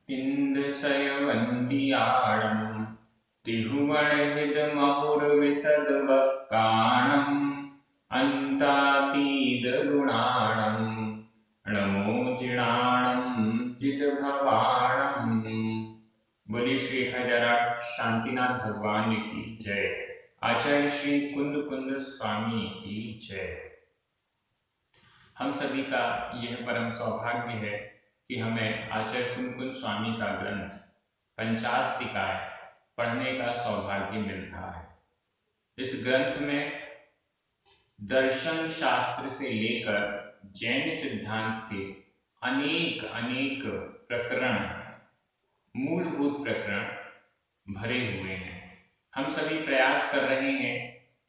इन्दशयवन्ति आडं त्रिभुवनहितमहुर्विशदवक्काणम् अन्तातीतगुणाणं नमोजिणाणं जितभवाणम्। बोलिए श्री हजरत शांतिनाथ भगवान की जय। आचार्य श्री कुंद कुंद स्वामी की जय। हम सभी का यह परम सौभाग्य है कि हमें आचार्य कुंद कुंद स्वामी का ग्रंथ पंचास्तिकाय पढ़ने का सौभाग्य मिल रहा है। इस ग्रंथ में दर्शन शास्त्र से लेकर जैन सिद्धांत के अनेक प्रकरण, मूलभूत प्रकरण भरे हुए हैं। हम सभी प्रयास कर रहे हैं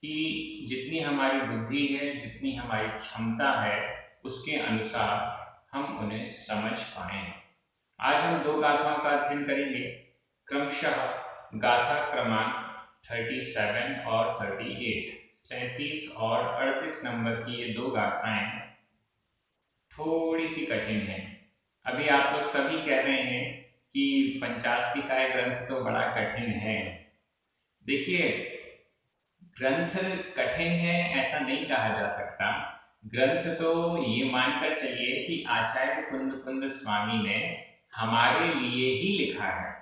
कि जितनी हमारी बुद्धि है, जितनी हमारी क्षमता है, उसके अनुसार हम उन्हें समझ पाएं। आज हम दो गाथाओं का अध्ययन करेंगे, क्रमशः गाथा क्रमांक 37 और 38, 37 और 38 नंबर की ये दो गाथाएं थोड़ी सी कठिन हैं। अभी आप लोग सभी कह रहे हैं कि पंचास्तिकाय ग्रंथ तो बड़ा कठिन है। देखिए, ग्रंथ कठिन है ऐसा नहीं कहा जा सकता। ग्रंथ तो ये मानकर चलिए कि आचार्य कुंद कुंद स्वामी ने हमारे लिए ही लिखा है।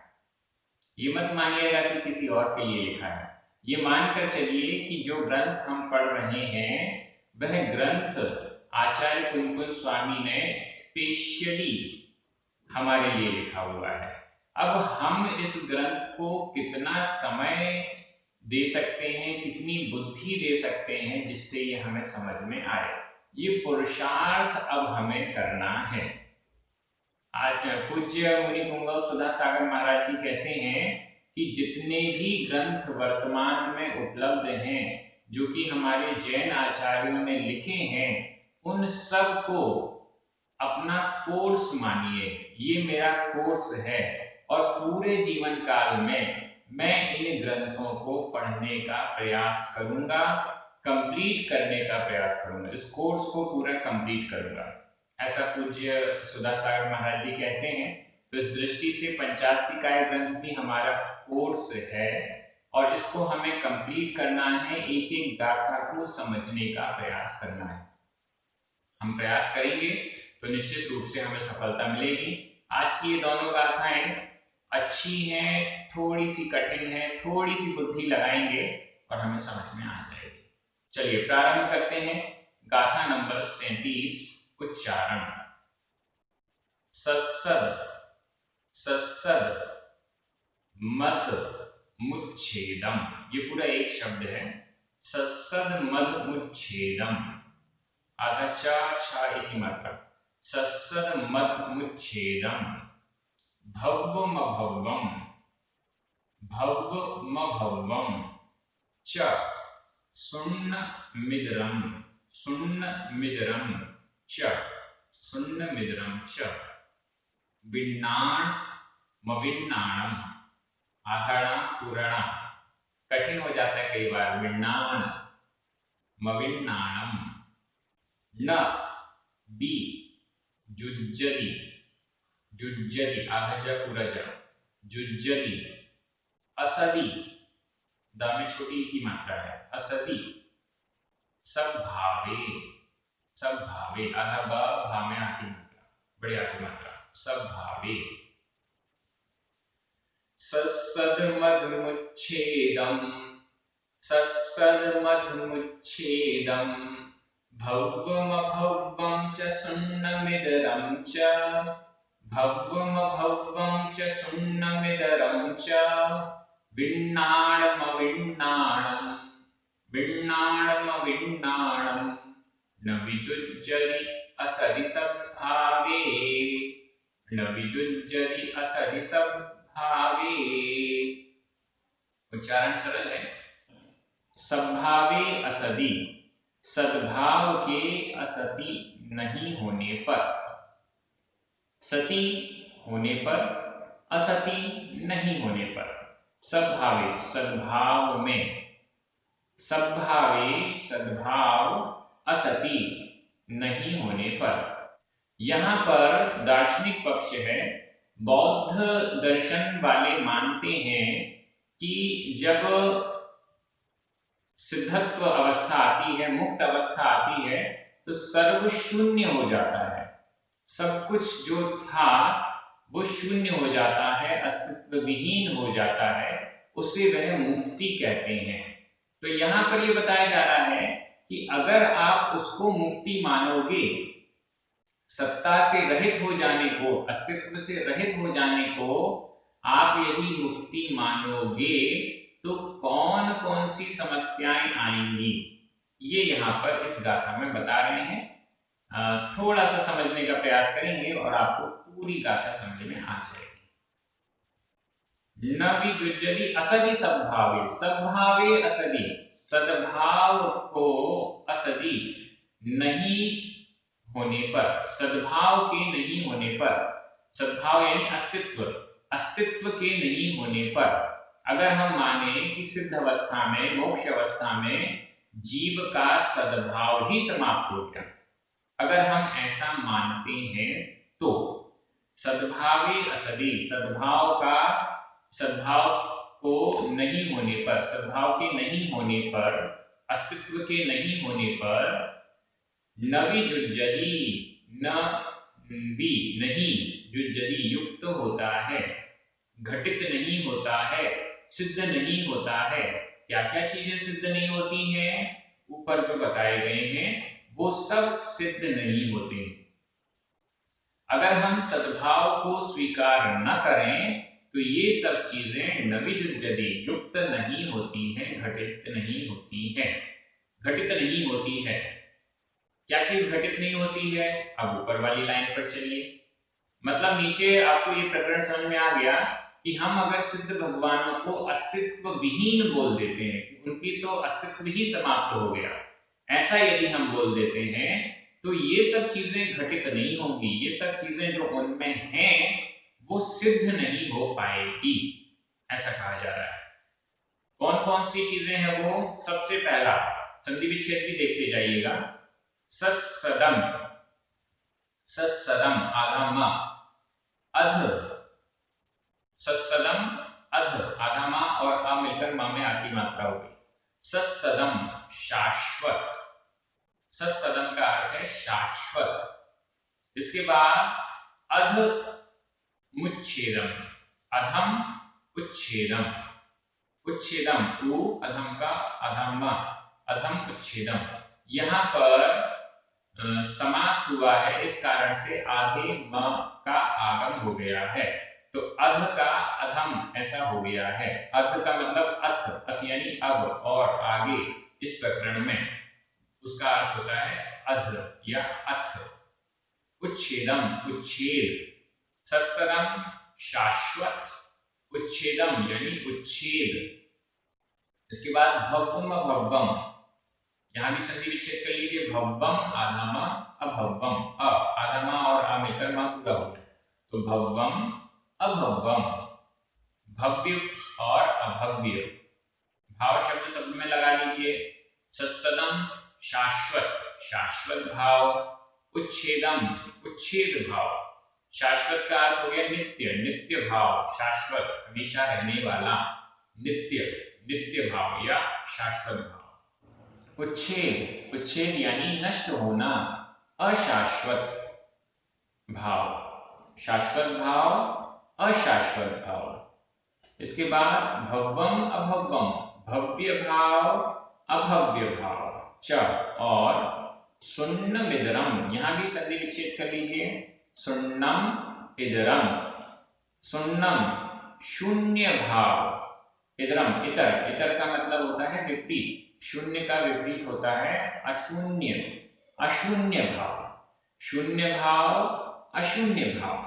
ये मत मानिएगा कि किसी और के लिए लिखा है। ये मानकर चलिए कि जो ग्रंथ हम पढ़ रहे हैं वह ग्रंथ आचार्य कुंद कुंद स्वामी ने स्पेशली हमारे लिए लिखा हुआ है। अब हम इस ग्रंथ को कितना समय दे सकते हैं, कितनी बुद्धि दे सकते हैं जिससे ये हमें समझ में आए, ये पुरुषार्थ अब हमें करना है। आज पूज्य मुनि पुंगव सुधा सागर महाराज जी कहते हैं कि जितने भी ग्रंथ वर्तमान में उपलब्ध हैं जो कि हमारे जैन आचार्यों ने लिखे हैं, उन सब को अपना कोर्स मानिए। ये मेरा कोर्स है और पूरे जीवन काल में मैं इन ग्रंथों को पढ़ने का प्रयास करूंगा, कंप्लीट करने का प्रयास करूंगा, इस कोर्स को पूरा कंप्लीट करूंगा, ऐसा पूज्य सुधा सागर महाराज जी कहते हैं। तो इस दृष्टि से पंचास्तिकाय ग्रंथ भी हमारा कोर्स है और इसको हमें कंप्लीट करना है, एक एक गाथा को समझने का प्रयास करना है। हम प्रयास करेंगे तो निश्चित रूप से हमें सफलता मिलेगी। आज की ये दोनों गाथाएं अच्छी हैं, थोड़ी सी कठिन है, थोड़ी सी बुद्धि लगाएंगे और हमें समझ में आ जाएगी। चलिए प्रारंभ करते हैं। गाथा नंबर 37, उच्चारण। सस्सद सस्सद मध मुच्छेदम, ये पूरा एक शब्द है। सस्सद मध मुच्छेदम, आधा चा छा एक ही मात्रा। सस्सद मध मुच्छेदम भव्वमभव्वम भव्वमभव्वम च सुन्नमिदरम सुन्नमिदरम च सुन्नमिदरम च विन्नाणमविन्नाणम, आषाढ़ा पुराणा, कठिन हो जाता है कई बार। विन्नाण मविन्नाणम, न बी जुज्जति जुज्जति, आधा ज पूरा ज, जुज्जति असदि, द में छोटी की मात्रा है, असदि सद्भावे सद्भावे, आधा ब भा में आती मात्रा, बड़ी आती मात्रा, सद्भावे। सस्सद मधुमुच्छेदम सस्सद मधुमुच्छेदम भव्वमभव्वं च सुन्नमिदरं च भव्वमभव्वं च सुन्नमिदरं च विन्नाणमविन्नाणं विन्नाणमविन्नाणं न विजुज्जति असदि सद्भावे न विजुज्जति असदि सद्भावे। उच्चारण सरल है। सद्भावे असदि, सद्भाव के असति नहीं होने पर, सती होने पर, असति नहीं होने पर। सद्भावे सद्भाव में, सद्भावे सद्भाव असति नहीं होने पर। यहां पर दार्शनिक पक्ष है बौद्ध दर्शन वाले मानते हैं कि जब सिद्धत्व अवस्था आती है, मुक्त अवस्था आती है, तो सर्व शून्य हो जाता है, सब कुछ जो था वो शून्य हो जाता है, अस्तित्व विहीन हो जाता है, उसे वह मुक्ति कहते हैं। तो यहाँ पर ये बताया जा रहा है कि अगर आप उसको मुक्ति मानोगे, सत्ता से रहित हो जाने को, अस्तित्व से रहित हो जाने को आप यदि मुक्ति मानोगे, तो कौन कौन सी समस्याएं आएंगी, ये यहाँ पर इस गाथा में बता रहे हैं। थोड़ा सा समझने का प्रयास करेंगे और आपको पूरी गाथा समझ में आ जाएगी। न विजुज्जति असदि सद्भावे, सद्भावे असदि, सद्भाव को असदि नहीं होने पर, सद्भाव के नहीं होने पर, सद्भाव यानी अस्तित्व, अस्तित्व के नहीं होने पर अगर हम माने कि सिद्ध अवस्था में, मोक्ष अवस्था में जीव का सद्भाव ही समाप्त हो गया, अगर हम ऐसा मानते हैं तो सद्भावे असदि, सद्भाव का, सद्भाव को नहीं होने पर, सद्भाव के नहीं होने पर, अस्तित्व के नहीं होने पर, न विजुज्जति, न भी नहीं, जुज्जति युक्त होता है, घटित नहीं होता है, सिद्ध नहीं होता है। क्या क्या चीजें सिद्ध नहीं होती हैं? ऊपर जो बताए गए हैं वो सब सिद्ध नहीं होते। अगर हम सद्भाव को स्वीकार न करें तो ये सब चीजें न विजुज्जति, युक्त नहीं होती हैं, घटित नहीं होती हैं, घटित नहीं होती है। क्या चीज घटित नहीं होती है? अब ऊपर वाली लाइन पर चलिए, मतलब नीचे आपको ये प्रकरण समझ में आ गया कि हम अगर सिद्ध भगवानों को अस्तित्व विहीन बोल देते हैं कि उनकी तो अस्तित्व ही समाप्त हो गया, ऐसा यदि हम बोल देते हैं तो ये सब चीजें घटित नहीं होंगी, ये सब चीजें जो उनमें हैं वो सिद्ध नहीं हो पाएगी, ऐसा कहा जा रहा है। कौन कौन सी चीजें हैं वो? सबसे पहला संधि विच्छेद भी देखते जाइएगा, सत्सदम, सत्सदम आधा मा, अध, सत्सदम अध, आधा मा और आ मिलकर मा में आखिरी मात्रा होगी। सत्सदम शाश्वत, सत्सदम का अर्थ है शाश्वत। इसके बाद अध मुच्छेदम, अधम उच्छेदम, उच्छेदम उ अधम का अधम, अधम उच्छेदम। यहाँ पर समास हुआ है, इस कारण से आधे म का आगम हो गया है, तो अध का अधम ऐसा हो गया है। अध का मतलब अथ, अथ यानी अब और आगे, इस प्रकरण में उसका अर्थ होता है अध या अथ। उच्छेदम उच्छेद, सत्सदम शाश्वत, उच्छेदम यानी उच्छेद। इसके बाद भव्वम भव्वम, यहां भी संधि विच्छेद कर लीजिए, भव्वम आधामा अभव्वम, अ आधामा और आ मिलकर मा पूरा हो गया, तो भव्वम अभव्वम, भव्य और अभव्य। भाव शब्द शब्द में लगा लीजिए, सत्सदम शाश्वत, शाश्वत भाव, उच्छेदम उच्छेद भाव, शाश्वत का अर्थ हो गया नित्य, नित्य भाव, शाश्वत हमेशा रहने वाला, नित्य, नित्य भाव या शाश्वत भाव। उच्छेद, उच्छेद यानी नष्ट होना, अशाश्वत भाव, शाश्वत भाव, अशाश्वत भाव। इसके बाद भव्वम अभव्वम, भव्य भाव अभव्य भाव, च और सुन्नम इदरम, यहां भी संधि विच्छेद कर लीजिए, सुन्नम इदरम, सुन्नम शून्य भाव, इदरम इतर, इतर का मतलब होता है विपरीत, शून्य का विपरीत होता है अशून्य, अशून्य भाव, शून्य भाव अशून्य भाव।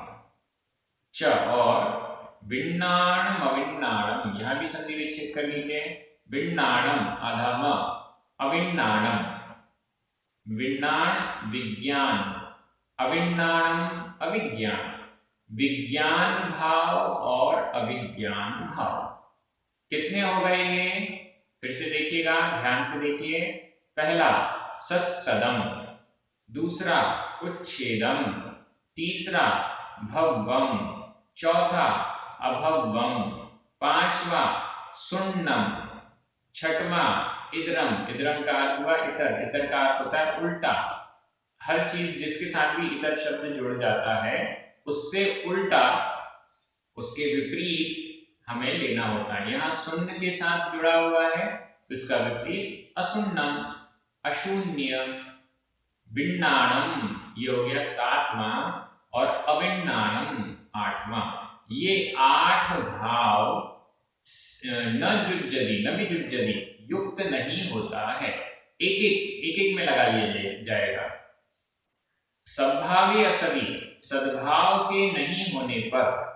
च और विण्णाणम अविण्णाणम, यहां भी संधि विच्छेद कर लीजिए, विण्णाणम आधाम, अविण्णाणम, विण्णाण विज्ञान, अविण्णाणम अविज्ञान, विज्ञान भाव और अविज्ञान भाव। कितने हो गए ये? फिर से देखिएगा, ध्यान से देखिए, पहला सत्सदम, दूसरा उच्छेदम, तीसरा भव्वम, चौथा अभवम, पांचवा सुन्नम, छठवां इदरम, इदरम का अर्थ हुआ इतर, इतर का अर्थ होता है उल्टा। हर चीज जिसके साथ भी इतर शब्द जुड़ जाता है उससे उल्टा, उसके विपरीत हमें लेना होता है। यहाँ शून्य के साथ जुड़ा हुआ है तो इसका विपरीत असुन्नम, अशून्य। विन्नाणम ये हो गया सातवां, और अविन्नाणम आठवां। ये 8 भाव न जुज्जति, न भी जुज्जति, युक्त नहीं होता है। एक एक में लगा लिया जाएगा। सद्भावी असदी, सद्भाव के नहीं होने पर,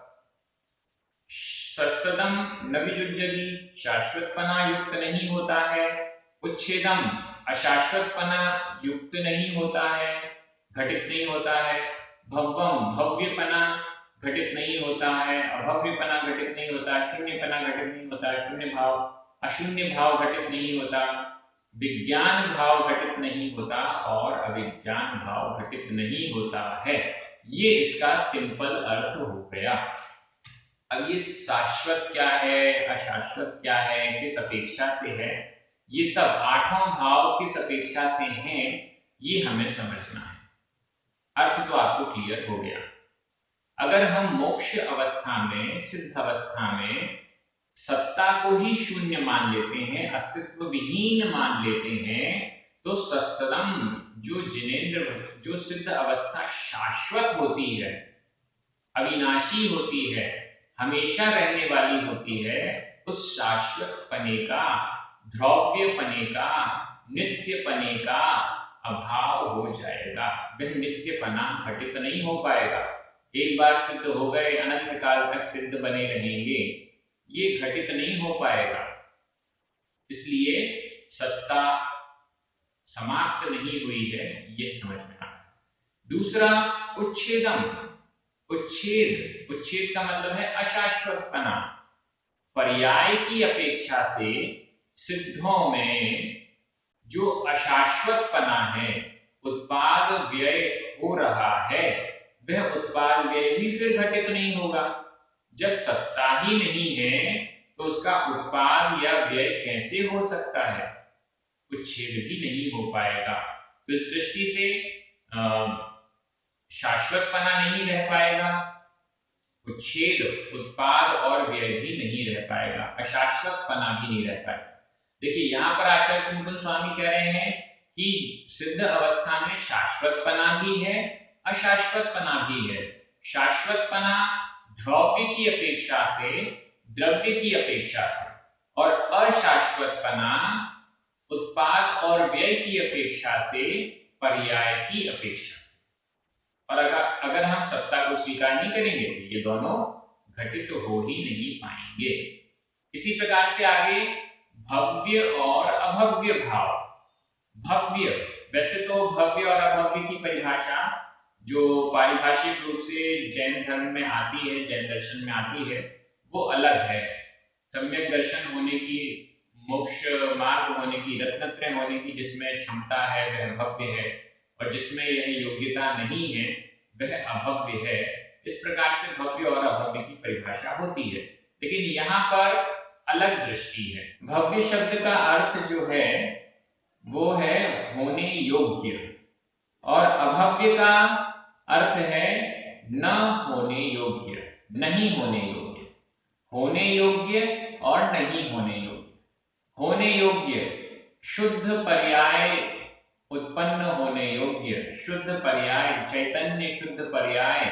सत्सदम न विजुज्जति, शाश्वतपना युक्त नहीं होता है। उच्छेदम अशाश्वतपना युक्त नहीं होता है, घटित नहीं होता है। भव्यम भव्यपना घटित नहीं होता है, अभव्यपना घटित नहीं होता है, शून्यपना घटित नहीं होता है, शून्य भाव अशून्य भाव घटित नहीं होता, विज्ञान भाव घटित नहीं होता और अविज्ञान भाव घटित नहीं होता है। ये इसका सिंपल अर्थ हो गया। अब ये शाश्वत क्या है, अशाश्वत क्या है, किस अपेक्षा से है, ये सब 8 भाव किस अपेक्षा से हैं, ये हमें समझना है। अर्थ तो आपको क्लियर हो गया। अगर हम मोक्ष अवस्था में, सिद्ध अवस्था में सत्ता को ही शून्य मान लेते हैं, अस्तित्व विहीन मान लेते हैं, तो सत्सदम जो जिनेंद्र, जो सिद्ध अवस्था शाश्वत होती है, अविनाशी होती है, हमेशा रहने वाली होती है, उस शाश्वत पने का, ध्रुव्य पने का, नित्य पने का अभाव हो जाएगा। वह नित्यपना घटित नहीं हो पाएगा। एक बार सिद्ध हो गए, अनंत काल तक सिद्ध बने रहेंगे, ये घटित नहीं हो पाएगा। इसलिए सत्ता समाप्त नहीं हुई है, यह समझ में आना। दूसरा उच्छेदम, उच्छेद, उच्छेद का मतलब है अशाश्वतपना। पर्याय की अपेक्षा से सिद्धों में जो अशाश्वतपना है, उत्पाद व्यय हो रहा है, वह उत्पाद व्यय भी फिर घटित नहीं होगा। जब सत्ता ही नहीं है तो उसका उत्पाद या व्यय कैसे हो सकता है? उच्छेद भी नहीं हो पाएगा। तो इस दृष्टि से शाश्वतपना नहीं रह पाएगा, उच्छेद, उत्पाद और व्यय भी नहीं रह पाएगा, अशाश्वतपना भी नहीं रह पाएगा। देखिए यहाँ पर आचार्य कुंदन स्वामी कह रहे हैं कि सिद्ध अवस्था में शाश्वतपना भी है, अशाश्वतपना भी है। शाश्वतपना द्रव्य की अपेक्षा से, द्रव्य की अपेक्षा से, और अशाश्वतपना उत्पाद और व्यय की अपेक्षा से, पर्याय की अपेक्षा से। और अगर हम सत्ता को स्वीकार नहीं करेंगे तो ये दोनों घटित हो ही नहीं पाएंगे। इसी प्रकार से आगे भव्य और अभव्य भाव। भव्य, वैसे तो भव्य और अभव्य की परिभाषा जो पारिभाषिक रूप से जैन धर्म में आती है, जैन दर्शन में आती है, वो अलग है। सम्यक दर्शन होने की, मोक्ष मार्ग होने की, रत्नत्रय होने की जिसमें क्षमता है वह भव्य है, और जिसमें यह योग्यता नहीं है वह अभव्य है। इस प्रकार से भव्य और अभव्य की परिभाषा होती है, लेकिन यहाँ पर अलग दृष्टि है। भव्य शब्द का अर्थ जो है वो है होने योग्य, और अभव्य का अर्थ है न होने योग्य, नहीं होने योग्य। होने योग्य और नहीं होने योग्य। होने योग्य शुद्ध पर्याय उत्पन्न होने योग्य, शुद्ध पर्याय, चैतन्य शुद्ध पर्याय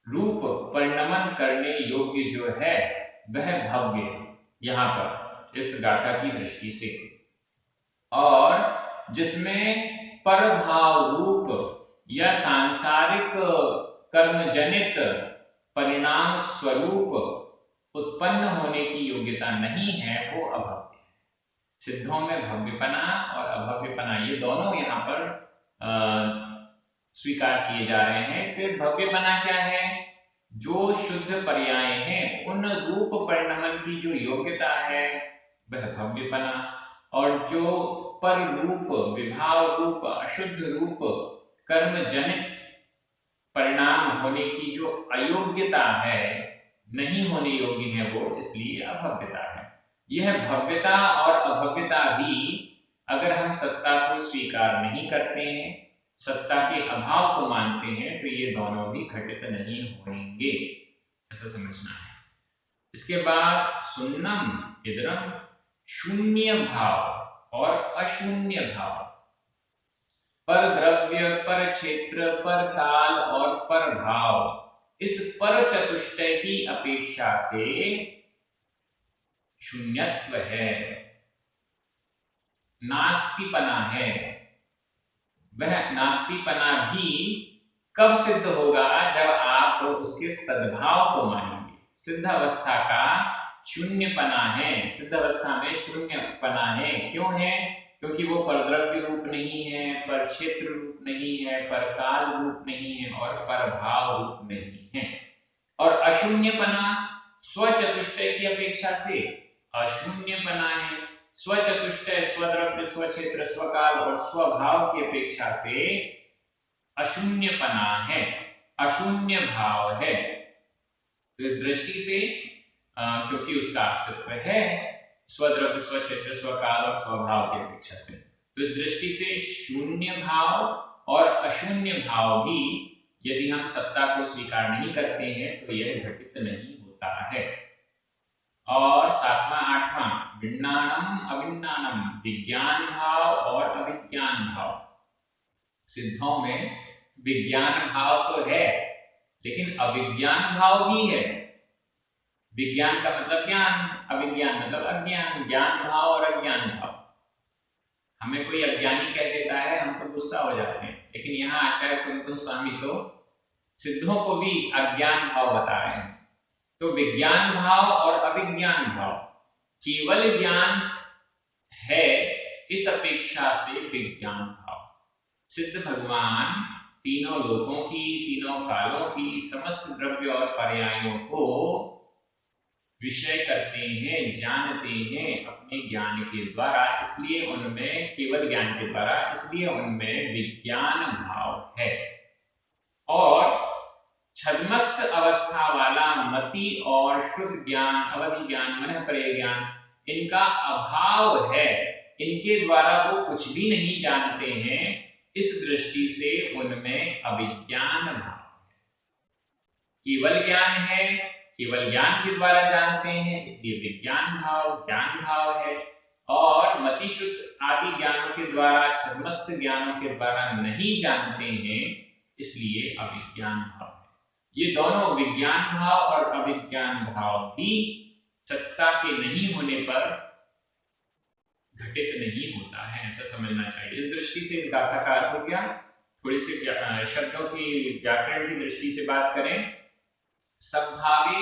रूप परिणमन करने योग्य जो है वह भव्य, यहाँ पर इस गाथा की दृष्टि से। और जिसमें परभाव रूप या सांसारिक कर्म जनित परिणाम स्वरूप उत्पन्न होने की योग्यता नहीं है, वो अभव्य है। सिद्धों में भव्यपना और अभव्यपना ये दोनों यहाँ पर स्वीकार किए जा रहे हैं। फिर भव्यपना क्या है? जो शुद्ध पर्याय हैं उन रूप परिणमन की जो योग्यता है वह भव्यपना, और जो पर रूप, विभाव रूप, अशुद्ध रूप, कर्म जनित परिणाम होने की जो अयोग्यता है, नहीं होने योग्य है वो, इसलिए अभव्यता है। यह भव्यता और अभव्यता भी अगर हम सत्ता को स्वीकार नहीं करते हैं, सत्ता के अभाव को मानते हैं, तो ये दोनों भी घटित नहीं होंगे, ऐसा समझना है। इसके बाद सुन्नम इदरम, शून्य भाव और अशून्य भाव, पर द्रव्य, पर क्षेत्र, पर काल और पर भाव, इस पर चतुष्टय की अपेक्षा से शून्यत्व है, नास्तिपना है। वह नास्तिपना भी कब सिद्ध होगा? जब आप उसके सद्भाव को मानेंगे। सिद्ध अवस्था का शून्यपना है, सिद्ध अवस्था में शून्यपना है। क्यों है? क्योंकि वो परद्रव्य रूप नहीं है, पर क्षेत्र रूप नहीं है, पर काल रूप नहीं है और पर भाव रूप नहीं है। और अशून्यपना स्वचतुष्टय की अपेक्षा से अशून्यपना है। स्वचतुष्टय, स्वद्रव्य, स्वक्षेत्र, स्वकाल और स्वभाव की अपेक्षा से अशून्यपना है, अशून्य भाव है। तो इस दृष्टि से क्योंकि उसका अस्तित्व है स्वद्रव्य, स्वक्षेत्र, स्वकाल और स्वभाव की अपेक्षा से, तो इस दृष्टि से शून्य भाव और अशून्य भाव भी यदि हम सत्ता को स्वीकार नहीं करते हैं तो यह घटित नहीं होता है। और सातवां आठवां, विज्ञानम अविज्ञानम, विज्ञान भाव और अविज्ञान भाव। सिद्धों में विज्ञान भाव तो है, लेकिन अविज्ञान भाव भी है। विज्ञान का मतलब ज्ञान, अविज्ञान मतलब अज्ञान। ज्ञान भाव और अज्ञान भाव। हमें कोई अज्ञानी कह देता है, हम तो गुस्सा हो जाते हैं, लेकिन यहाँ आचार्य कुंतु स्वामी तो सिद्धों को भी अज्ञान भाव बता रहे हैं। तो विज्ञान भाव और अविज्ञान भाव, केवल ज्ञान है इस अपेक्षा से विज्ञान भाव। सिद्ध भगवान तीनों लोकों की, तीनों कालों की, समस्त द्रव्य और पर्यायों को विषय करते हैं, जानते हैं अपने ज्ञान के द्वारा, इसलिए उनमें, केवल ज्ञान के द्वारा, इसलिए उनमें विज्ञान भाव है। और छद्मस्थ अवस्था वाला मति और शुद्ध ज्ञान, अवधि ज्ञान, मनःपर्य ज्ञान, इनका अभाव है, इनके द्वारा वो कुछ भी नहीं जानते हैं, इस दृष्टि से उनमें अविज्ञान भाव है। केवल ज्ञान है, केवल ज्ञान के द्वारा जानते हैं, इसलिए विज्ञान भाव, ज्ञान भाव है। और मति शुद्ध आदि ज्ञानों के द्वारा, छद्मस्थ ज्ञानों के द्वारा नहीं जानते हैं, इसलिए अविज्ञान भाव है। ये दोनों विज्ञान भाव और अविज्ञान भाव भी सत्ता के नहीं होने पर घटित नहीं होता है, ऐसा समझना चाहिए। इस दृष्टि से इस गाथा का अर्थ हो गया। थोड़ी सी शब्दों की व्याकरण की दृष्टि से बात करें। सद्भावी,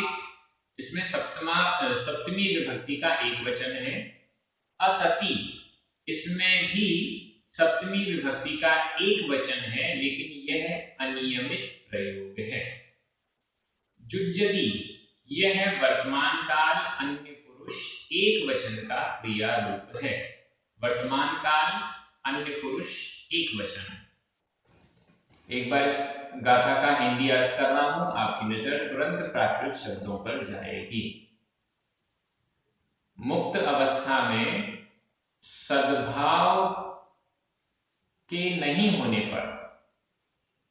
इसमें सप्तमी विभक्ति का एक वचन है। असति, इसमें भी सप्तमी विभक्ति का एक वचन है, लेकिन यह अनियमित प्रयोग है। जुज्जति, यह है वर्तमान काल अन्य पुरुष एक वचन का क्रिया रूप है। वर्तमान काल अन्य पुरुष एक वचन है। एक बार इस गाथा का हिंदी अर्थ कर रहा हूं, आपकी नजर तुरंत प्राकृत शब्दों पर जाएगी। मुक्त अवस्था में सद्भाव के नहीं होने पर,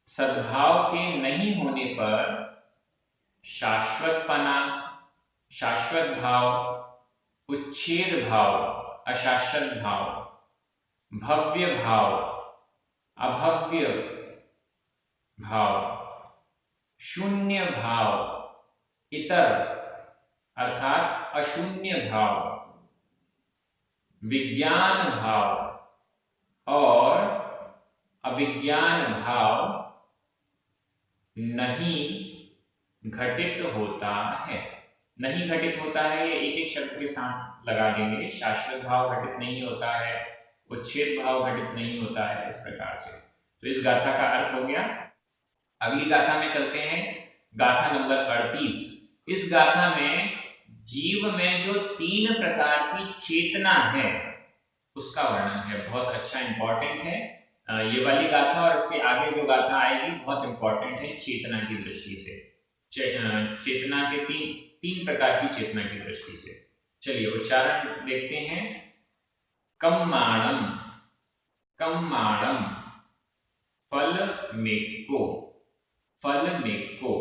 सद्भाव के नहीं होने पर शाश्वतपना, शाश्वत भाव, उच्छेद भाव, अशाश्वत भाव, भव्य भाव, अभव्य भाव, शून्य भाव, इतर अर्थात अशून्य भाव, विज्ञान भाव और अविज्ञान भाव नहीं घटित होता है। नहीं घटित होता है, ये एक एक शब्द के साथ लगा देंगे। शाश्वत भाव घटित नहीं होता है, उच्छेद भाव घटित नहीं होता है, इस प्रकार से। तो इस गाथा का अर्थ हो गया। अगली गाथा में चलते हैं, गाथा नंबर 38। इस गाथा में जीव में जो 3 प्रकार की चेतना है उसका वर्णन है। बहुत अच्छा, इंपॉर्टेंट है। ये वाली गाथा और इसके आगे जो गाथा आएगी बहुत इंपॉर्टेंट है चेतना की दृष्टि से। चेतना के तीन तीन प्रकार की चेतना की दृष्टि से। चलिए उच्चारण देखते हैं। कम्माणम, कम्माणम, फल मेक्को, फल मेक्को,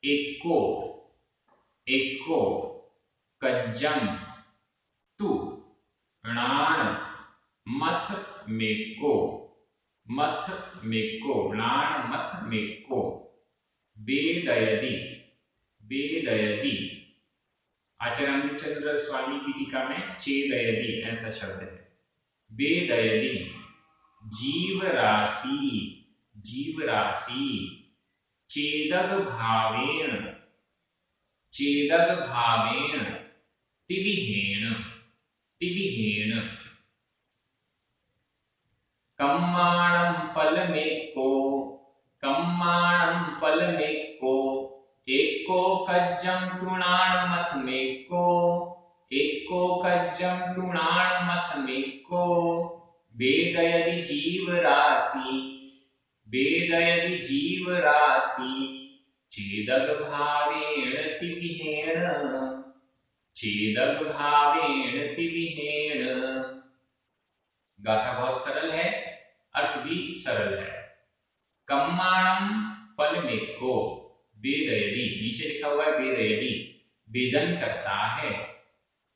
एक्को, एक्को, कज्जम तु, णाण, मथ मेक्को, मथ मेक्को, णाण मथ मेक्को, वेदयदि, वेदयदि। आचार्य रामचंद्र स्वामी की टीका में चेदयदि ऐसा शब्द है। वेदयदि, जीव राशि, जीव राशि, चेदग भावेन, चेदग भावेन, तिविहेन, तिविहेन, कम्माणम फलमेक्को, कम्माणम फलमेक्को, एक्को कज्जम तृणाणमथ मेक्को, एक्को कज्जम तृणाणमथ मेक्को, वेदयदि जीव राशि, वेदयदि जीव राशि, चेदग भावेण तिविहेण, चेदग भावेण तिविहेण। गाथा बहुत सरल है, अर्थ भी सरल है। कम्माणम फलमेक्को, वेदयदि, नीचे लिखा हुआ है वेदयदि, वेदन करता है,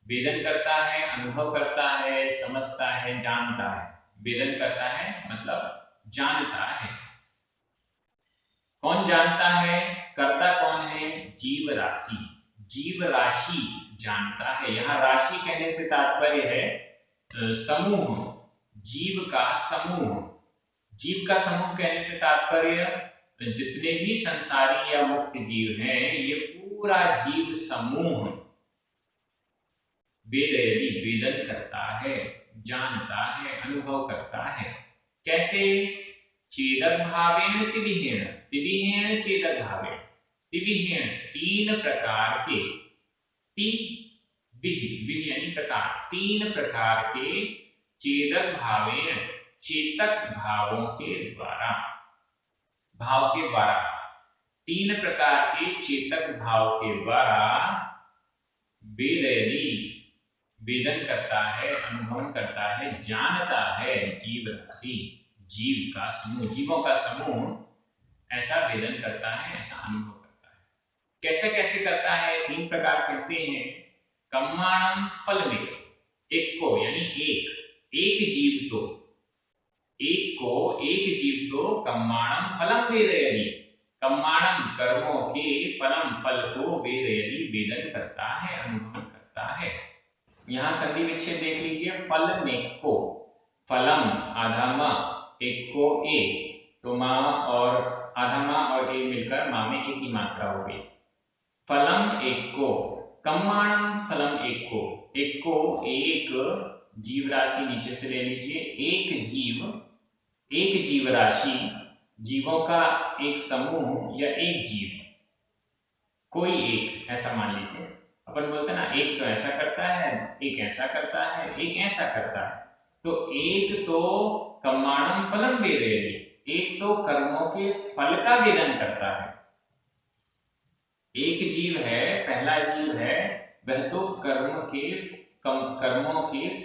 वेदन करता है, अनुभव करता है, समझता है, जानता है। वेदन करता है मतलब जानता है। कौन जानता है, करता कौन है, जीव राशि, जीव राशि जानता है। यहाँ राशि कहने से तात्पर्य है समूह, जीव का समूह। जीव का समूह कहने से तात्पर्य जितने भी संसारी या मुक्त जीव हैं, ये पूरा जीव समूह वेदयदि, वेदन करता है, जानता है, अनुभव करता है। कैसे, चेदक भावेन तिविहेण, तिविहेण चेदक भावेन, तिविहेण तीन प्रकार के, विह यानी प्रकार, तीन प्रकार के चेदक भावेन, चेतक भावों के द्वारा, भाव के द्वारा, तीन प्रकार के चेतक भाव के द्वारा वेदयदि, वेदन करता है, अनुभव करता है, जानता है जीव राशि, जीव का समूह, जीवों का समूह ऐसा वेदन करता है, ऐसा अनुभव करता है। कैसे कैसे करता है, तीन प्रकार कैसे हैं। कम्माणम फल में, एक को यानी एक, एक जीव तो, एक को, एक जीव तो कम्माणम फलम वेदयदि, कम्माणम कर्मों के, फलम फल को, वेदयदि वेदन करता है, अनुभव करता है। यहाँ संधि विच्छेद देख लीजिए। फल मेक्को, फलम आधा म, एक्को ए, तो माँ और आधा माँ और ए मिलकर माँ में एक ही मात्रा हो गई। फलम एक्को, कम्माणम फलम एक्को, एक्को एक जीव राशि, नीचे से ले लीजिए, एक जीव, एक जीव राशि, जीवों का एक समूह या एक जीव, कोई एक, ऐसा मान लीजिए। अपन बोलते हैं ना, एक तो ऐसा करता है, एक ऐसा करता है, एक ऐसा करता है। तो एक तो कम्माणम फलम वेदयदि, एक तो कर्मों के फल का वेदन करता है। एक जीव है, पहला जीव है, वह तो कर्मों के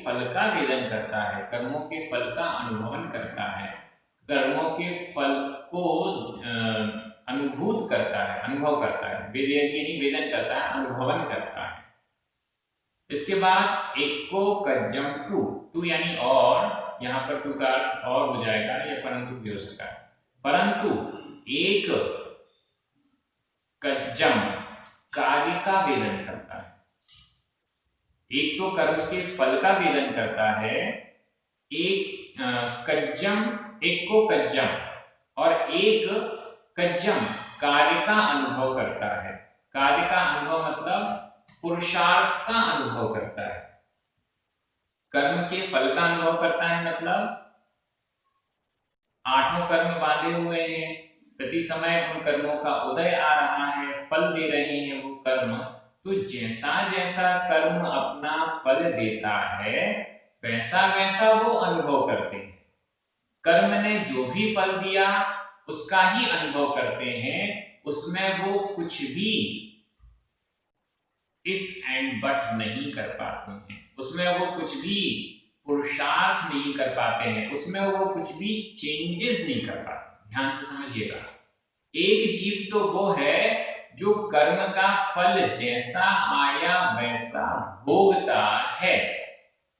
फल का वेदन करता है, कर्मों के फल का अनुभवन करता है, कर्मों के फल को अनुभूत करता है, अनुभव करता है। वेदयदि यानी वेदन करता है, अनुभवन करता है। इसके बाद एक को कज्जम तु, तु यानी और, यहाँ पर तु का अर्थ और हो जाएगा या परंतु भी हो सकता है। परंतु एक कज्जम कार्य का वेदन करता है। एक तो कर्म के फल का वेदन करता है, एक कज्जम, एक को कज्जम, और एक कज्जम कार्य का अनुभव करता है। कार्य का अनुभव मतलब पुरुषार्थ का अनुभव करता है। कर्म के फल का अनुभव करता है मतलब आठों कर्म बांधे हुए हैं, प्रति समय उन कर्मों का उदय आ रहा है, फल दे रहे हैं वो कर्म। तो जैसा जैसा कर्म अपना फल देता है, वैसा वैसा वो अनुभव करते हैं। कर्म ने जो भी फल दिया उसका ही अनुभव करते हैं, उसमें वो कुछ भी इफ एंड बट नहीं कर पाते हैं, उसमें वो कुछ भी पुरुषार्थ नहीं कर पाते हैं, उसमें वो कुछ भी चेंजेस नहीं कर पाते। ध्यान से समझिएगा, एक जीव तो वो है जो कर्म का फल जैसा आया वैसा भोगता है,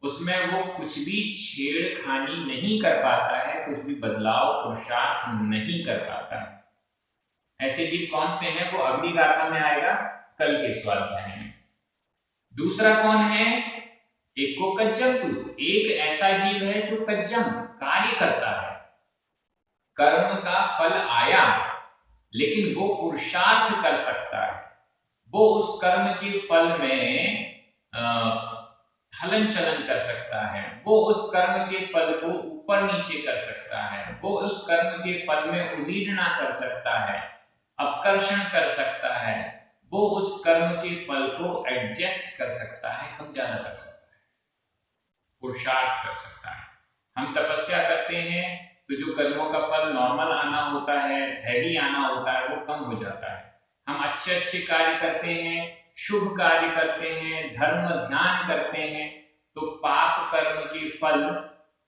उसमें वो कुछ भी छेड़खानी नहीं कर पाता है, कुछ भी बदलाव पुरुषार्थ नहीं कर पाता है। ऐसे जीव कौन से हैं वो अगली गाथा में आएगा, कल के स्वाध्याय में। दूसरा कौन है, एको कज्जम तू, एक ऐसा जीव है जो कज्जम कार्य करता है, कर्म का फल आया लेकिन वो पुरुषार्थ कर सकता है, वो उस कर्म के फल में हलन चलन कर सकता है, वो उस कर्म के फल को ऊपर नीचे कर सकता है, वो उस कर्म के फल में उदीर्णा कर सकता है, अपकर्षण कर सकता है, वो उस कर्म के फल को एडजस्ट कर सकता है, कम ज्यादा कर सकता है, पुरुषार्थ कर सकता है। हम तपस्या करते हैं तो जो कर्मों का फल नॉर्मल आना होता है, हैवी आना होता है, वो कम हो जाता है। हम अच्छे अच्छे कार्य करते हैं, शुभ कार्य करते हैं, धर्म ध्यान करते हैं, तो पाप कर्म के फल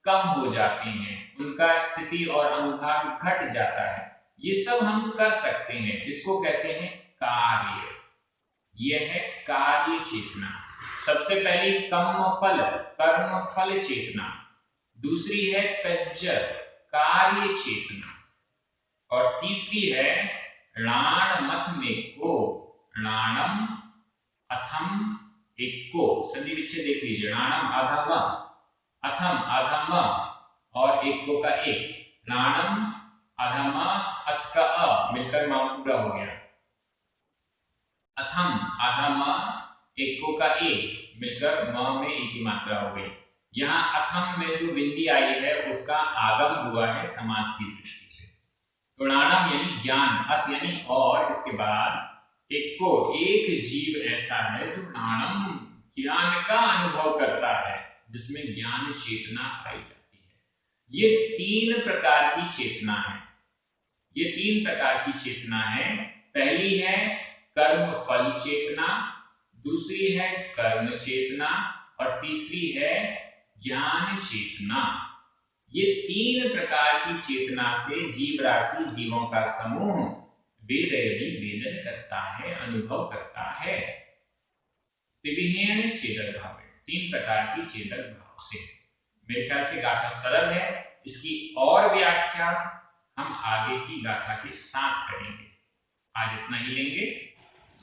कम हो जाते हैं, उनका स्थिति और अनुभाग घट जाता है। ये सब हम कर सकते हैं, इसको कहते हैं कार्य। यह है कार्य चेतना। सबसे पहली कर्म फल चेतना, दूसरी है कज्जर कार्य चेतना, और तीसरी है णाण मथ में को, णाणम अथम एक्को, संधि विच्छेद देख लीजिए, णाणम आधा म, अथम आधा म और एक्को का एक, णाणम आधा म अथ का अ मिलकर मा पूरा हो गया, अथम आधा म एक्को का एक मिलकर म में एक ही मात्रा हो गई। यहाँ अथम में जो बिंदी आई है उसका आगम हुआ है समास की दृष्टि से। तो णाणम यानी ज्ञान, अथ यानी और, इसके बाद एक्को एक जीव ऐसा है जो णाणम ज्ञान का अनुभव करता है, जिसमें ज्ञान चेतना पाई जाती है। ये तीन प्रकार की चेतना है, ये तीन प्रकार की चेतना है। पहली है कर्म फल चेतना, दूसरी है कर्म चेतना और तीसरी है ज्ञान चेतना। ये तीन प्रकार की चेतना से जीव राशि, जीवों का समूह वेदयदि वेदन करता है, अनुभव करता है। त्रिविहेण चेतक भाव, तीन प्रकार की चेतक भाव से। मेरे ख्याल से गाथा सरल है, इसकी और व्याख्या हम आगे की गाथा के साथ करेंगे। आज इतना ही लेंगे।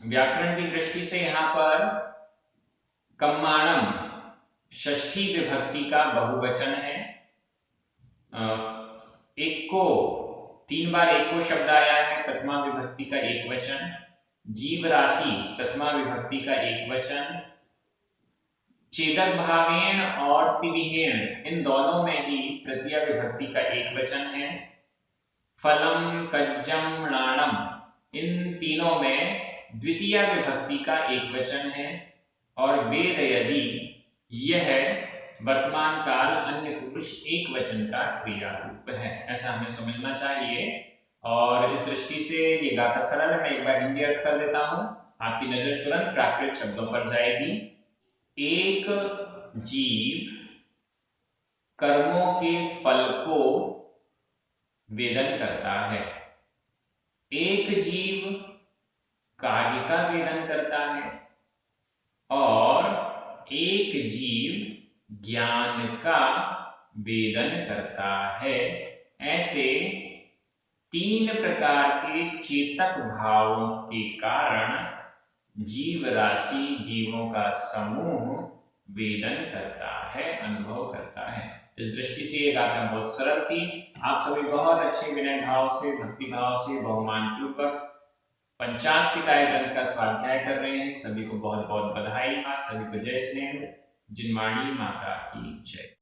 व्याकरण की दृष्टि से यहाँ पर कम्माणम षष्ठी विभक्ति का बहुवचन है। एको, तीन बार एको शब्द आया है, प्रथमा विभक्ति का एक वचन। जीव राशि प्रथमा विभक्ति का एक वचन। चेदक भावेण और तिविहेण इन दोनों में ही तृतीय विभक्ति का एक वचन है। फलम कज्जम णाणम इन तीनों में द्वितीय विभक्ति का एक वचन है। और वेद यदि यह वर्तमान काल अन्य पुरुष एक वचन का क्रिया रूप है, ऐसा हमें समझना चाहिए। और इस दृष्टि से ये गाथा सरल है। मैं एक बार हिंदी अर्थ कर देता हूं, आपकी नजर तुरंत प्राकृत शब्दों पर जाएगी। एक जीव कर्मों के फल को वेदन करता है, एक जीव कार्य का वेदन करता है और एक जीव ज्ञान का वेदन करता है। ऐसे तीन प्रकार के चेतक भावों के कारण जीव राशि, जीवों का समूह वेदन करता है, अनुभव करता है। इस दृष्टि से ये गाथा बहुत सरल थी। आप सभी बहुत अच्छे विनय भाव से, भक्ति भाव से, बहुमान पूर्वक पंचास्तिकाय ग्रंथ का स्वाध्याय कर रहे हैं। सभी को बहुत बहुत बधाई, सभी को जय स्नेह। जिनवाणी माता की जय।